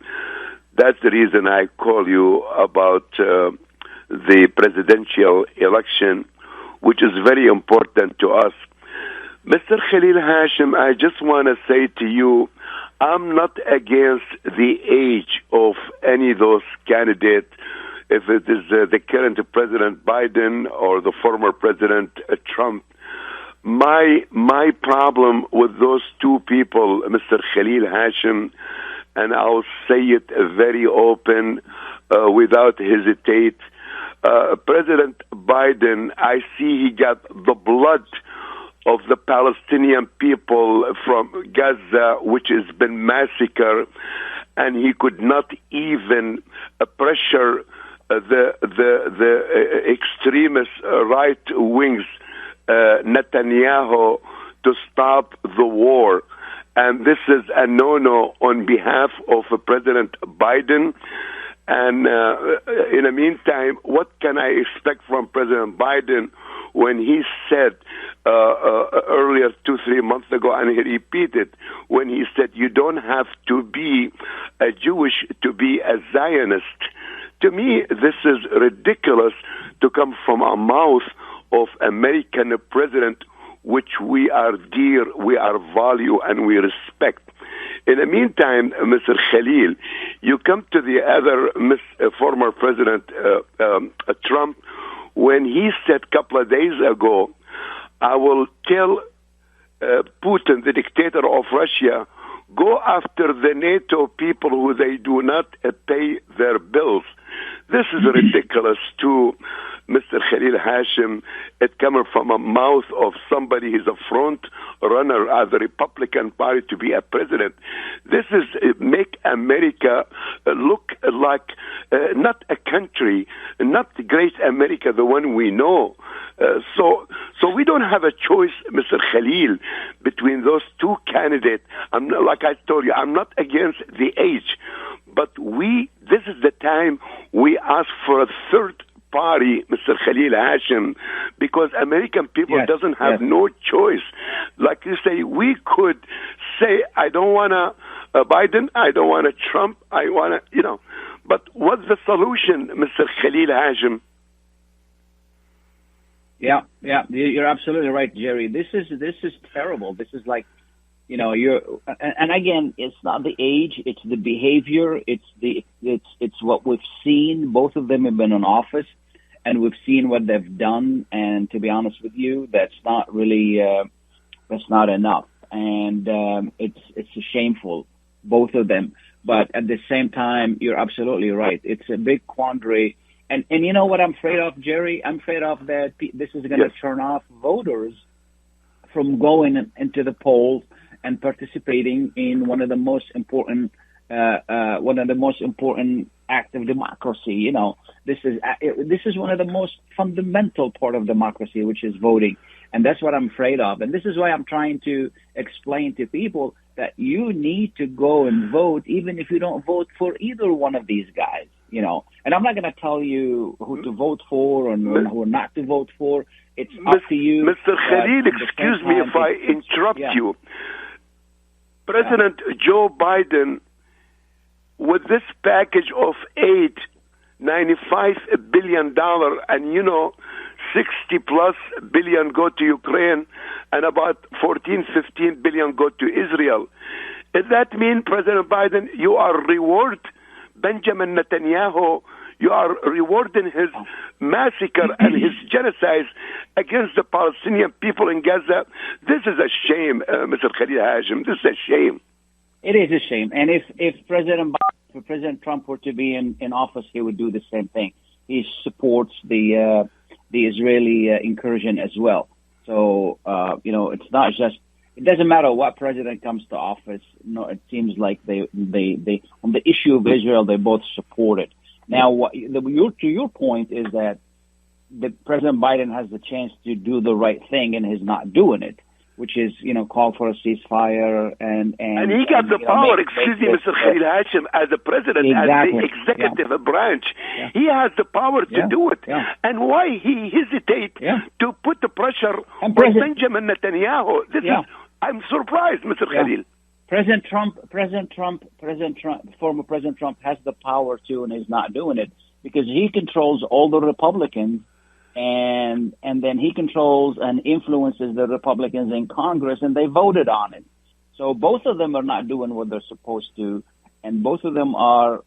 That's the reason I call you about the presidential election, which is very important to us. Mr. Khalil Hachem, I just want to say to you, I'm not against the age of any of those candidates, if it is the current President Biden or the former President Trump. My problem with those two people, Mr. Khalil Hachem, and I'll say it very open, without hesitate. President Biden, I see he got the blood of the Palestinian people from Gaza, which has been massacred, and he could not even pressure the extremist right wings, Netanyahu, to stop the war. And this is a no-no on behalf of President Biden. And in the meantime, what can I expect from President Biden when he said earlier 2-3 months ago, and he repeated, when he said you don't have to be a Jewish to be a Zionist. To me, this is ridiculous to come from a mouth of American president, which we are dear, we are value, and we respect. In the meantime, Mr. Khalil, you come to the other former President Trump, when he said a couple of days ago, I will tell Putin, the dictator of Russia, go after the NATO people who they do not pay their bills. This is ridiculous to Mr. Khalil Hachem. It coming from a mouth of somebody who's a front runner of the Republican Party to be a president. This is make America look like not a country, not the great America, the one we know. So we don't have a choice, Mr. Khalil, between those two candidates. I'm not, like I told you, I'm not against the age, but this is the time we ask for a third party, Mr. Khalil Hachem, because American people doesn't have no choice. Like you say, we could say, I don't want Biden, I don't want Trump, I want to, but what's the solution, Mr. Khalil Hachem? Yeah, you're absolutely right, Jerry. This is terrible. This is like, and again, it's not the age, it's the behavior, it's what we've seen. Both of them have been in office, and we've seen what they've done. And to be honest with you, that's not really, that's not enough. And it's shameful, both of them. But at the same time, you're absolutely right. It's a big quandary. And you know what I'm afraid of, Jerry? I'm afraid of that this is going to turn off voters from going into the polls and participating in one of the most important act of democracy. This is one of the most fundamental part of democracy, which is voting. And that's what I'm afraid of. And this is why I'm trying to explain to people that you need to go and vote, even if you don't vote for either one of these guys, And I'm not going to tell you who to vote for and who not to vote for. It's up to you. Mr. Khalil, excuse me if I interrupt you. President Joe Biden, with this package of aid, $95 billion, and 60+ billion go to Ukraine, and about 14-15 billion go to Israel. Does that mean, President Biden, you are reward Benjamin Netanyahu? You are rewarding his massacre and his genocide against the Palestinian people in Gaza. This is a shame, Mr. Khalil Hachem. This is a shame. It is a shame. And if President Trump were to be in office, he would do the same thing. He supports the Israeli incursion as well. So, it's not just, it doesn't matter what president comes to office. No, it seems like they on the issue of Israel, they both support it. Now, to your point is that President Biden has the chance to do the right thing and is not doing it, which is, call for a ceasefire and he got the power, excuse me, Mr. Khalil Hachem, as the president, exactly. as the executive branch. Yeah. He has the power to do it. Yeah. And why he hesitate to put the pressure on Benjamin Netanyahu? I'm surprised, Mr. Khalil. Former President Trump has the power to, and is not doing it because he controls all the Republicans. And then he controls and influences the Republicans in Congress, and they voted on it. So both of them are not doing what they're supposed to, and both of them are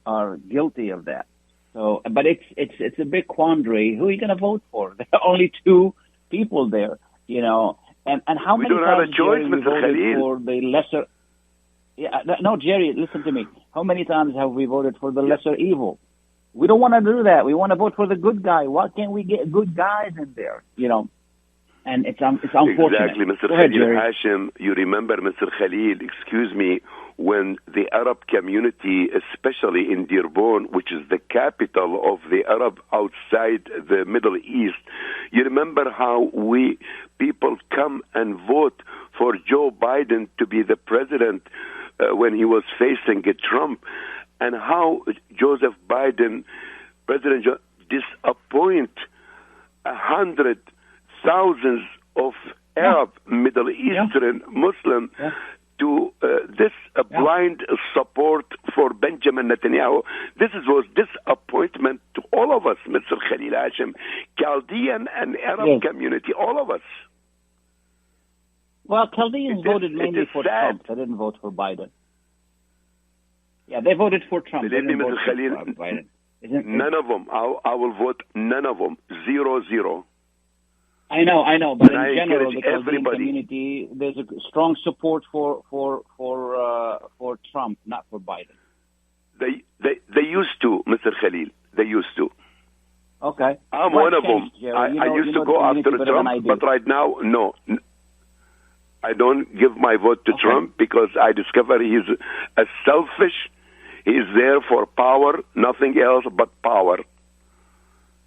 guilty of that. So, but it's a big quandary. Who are you going to vote for? There are only two people there, And how many times Jerry, we voted for the lesser? Yeah, no, Jerry, listen to me. How many times have we voted for the lesser evil? We don't want to do that. We want to vote for the good guy. Why can't we get good guys in there? And it's unfortunate. Exactly, Mr. Khalil Hachem. You remember, Mr. Khalil, excuse me, when the Arab community, especially in Dearborn, which is the capital of the Arab outside the Middle East, you remember how people come and vote for Joe Biden to be the president when he was facing Trump. And how Joseph Biden, President disappoint 100,000 of Arab, Middle Eastern Muslim to this blind support for Benjamin Netanyahu. This was disappointment to all of us, Mr. Khalil Hachem, Chaldean and Arab community, all of us. Well, Chaldeans voted mainly for Trump. They didn't vote for Biden. Yeah, they voted for Trump. Believe me, Mr. Khalil, none of them. I will vote none of them. 0-0. I know. But in general, the Chaldean community, there's a strong support for Trump, not for Biden. They used to, Mr. Khalil. They used to. Okay. I'm one of them. I used to go after Trump, but right now, no. I don't give my vote to Trump because I discover he's a selfish. He's there for power, nothing else but power.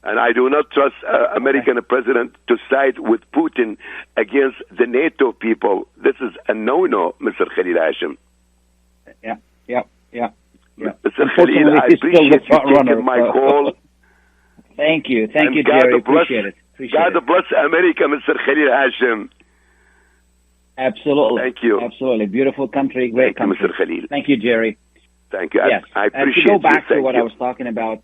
And I do not trust American president to side with Putin against the NATO people. This is a no-no, Mr. Khalil Hachem. Yeah. Mr. Khalil, I appreciate you taking my call. Thank you, Jerry. Appreciate it. God bless America, Mr. Khalil Hachem. Absolutely. Thank you. Absolutely. Beautiful country, great country. Thank you, Mr. Khalil. Thank you, Jerry. Thank you. Yes. I appreciate to go back to what I was talking about.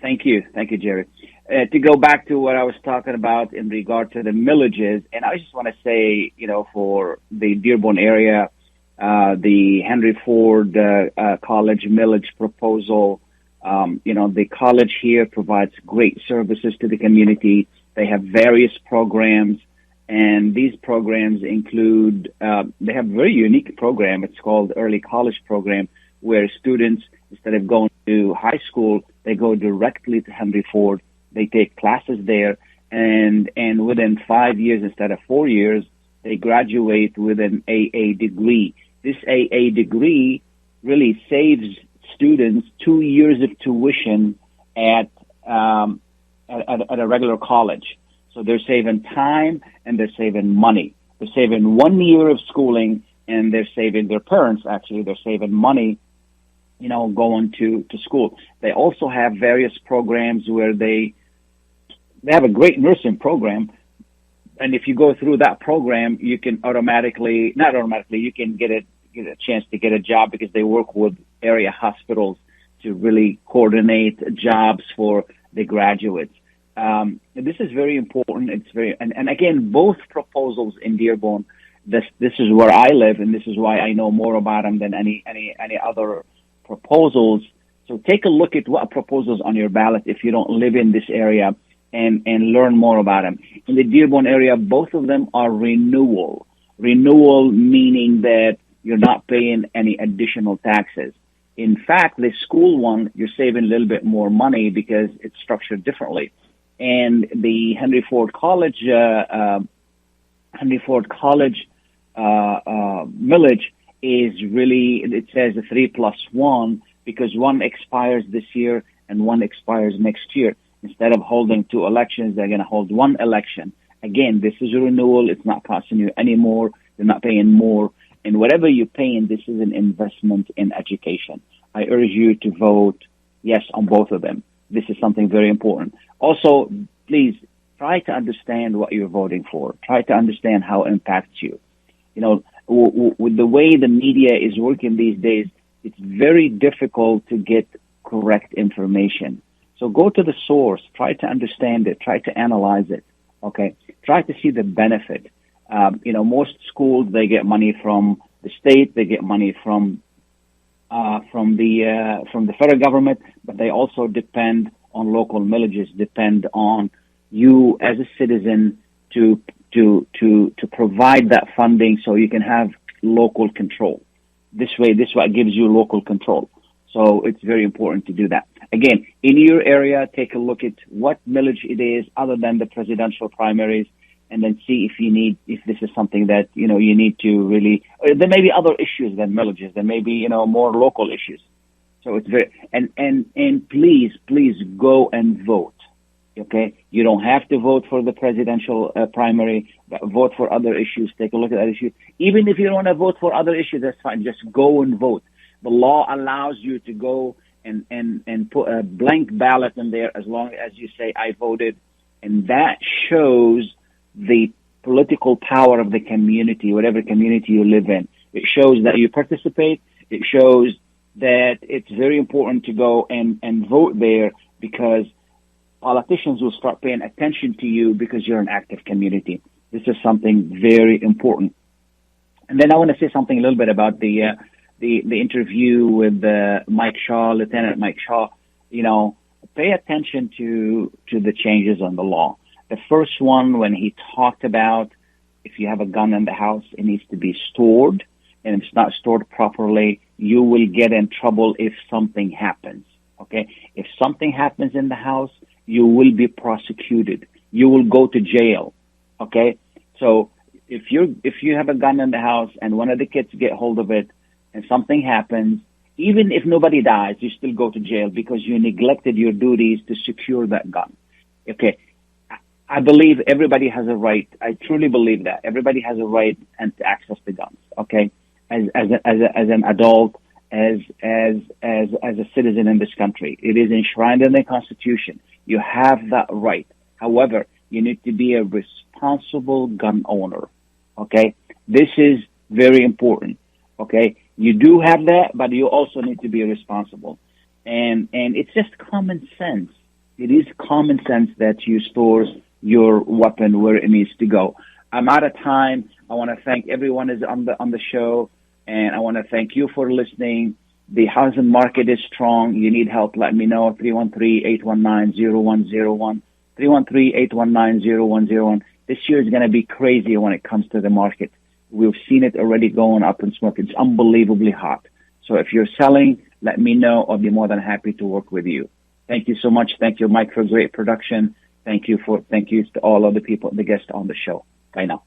Thank you, Jerry. To go back to what I was talking about in regard to the millages, and I just want to say, for the Dearborn area, the Henry Ford College millage proposal, the college here provides great services to the community. They have various programs. And these programs include, they have a very unique program. It's called Early College Program, where students, instead of going to high school, they go directly to Henry Ford. They take classes there, and within 5 years instead of 4 years, they graduate with an AA degree. This AA degree really saves students 2 years of tuition at a regular college. So they're saving time and they're saving money. They're saving 1 year of schooling, and they're saving their parents, actually, they're saving money, going to school. They also have various programs where they have a great nursing program. And if you go through that program, you can you can get a chance to get a job because they work with area hospitals to really coordinate jobs for the graduates. This is very important. It's and again, both proposals in Dearborn, this is where I live, and this is why I know more about them than any other proposals. So take a look at what proposals on your ballot if you don't live in this area, and learn more about them. In the Dearborn area, both of them are renewal. Renewal meaning that you're not paying any additional taxes. In fact, the school one, you're saving a little bit more money because it's structured differently. And the Henry Ford College millage is really, it says a 3+1 because one expires this year and one expires next year. Instead of holding 2 elections, they're going to hold 1 election. Again, this is a renewal. It's not costing you any more. You're not paying more. And whatever you're paying, this is an investment in education. I urge you to vote yes on both of them. This is something very important. Also, please try to understand what you're voting for. Try to understand how it impacts you. You know, with the way the media is working these days, it's very difficult to get correct information. So go to the source. Try to understand it. Try to analyze it. Okay? Try to see the benefit. You know, most schools, they get money from the state. They get money from the federal government, but they also depend on local millages, depend on you as a citizen to provide that funding so you can have local control. This way gives you local control. So it's very important to do that. Again, in your area, take a look at what millage it is other than the presidential primaries, and then see if this is something that, you know, you need to really, there may be other issues than millages. There may be, you know, more local issues. So it's very, and please go and vote. Okay? You don't have to vote for the presidential primary, but vote for other issues. Take a look at that issue. Even if you don't want to vote for other issues, that's fine. Just go and vote. The law allows you to go and put a blank ballot in there as long as you say, I voted. And that shows the political power of the community, whatever community you live in. It shows that you participate. It shows that it's very important to go and vote there, because politicians will start paying attention to you because you're an active community. This is something very important. And then I want to say something a little bit about the interview with Mike Shaw, Lieutenant Mike Shaw. You know, pay attention to the changes on the law. The first one, when he talked about if you have a gun in the house, it needs to be stored, and if it's not stored properly, you will get in trouble if something happens. Okay? If something happens in the house, you will be prosecuted. You will go to jail. Okay? So if you have a gun in the house and one of the kids get hold of it and something happens, even if nobody dies, you still go to jail because you neglected your duties to secure that gun. Okay? I believe everybody has a right. I truly believe that everybody has a right and to access the guns. Okay, as an adult, as a citizen in this country, it is enshrined in the Constitution. You have that right. However, you need to be a responsible gun owner. Okay, this is very important. Okay, you do have that, but you also need to be responsible, and it's just common sense. It is common sense that you store your weapon where it needs to go. I'm out of time. I want to thank everyone who's on the show, and I want to thank you for listening. The housing market is strong. You need help, let me know. 313-819-0101. 313-819-0101. This year is going to be crazy when it comes to the market. We've seen it already going up in smoke. It's unbelievably hot. So if you're selling, let me know. I'll be more than happy to work with you. Thank you so much. Thank you, Mike, for great production. Thank you to all of the people, the guests on the show. Bye now.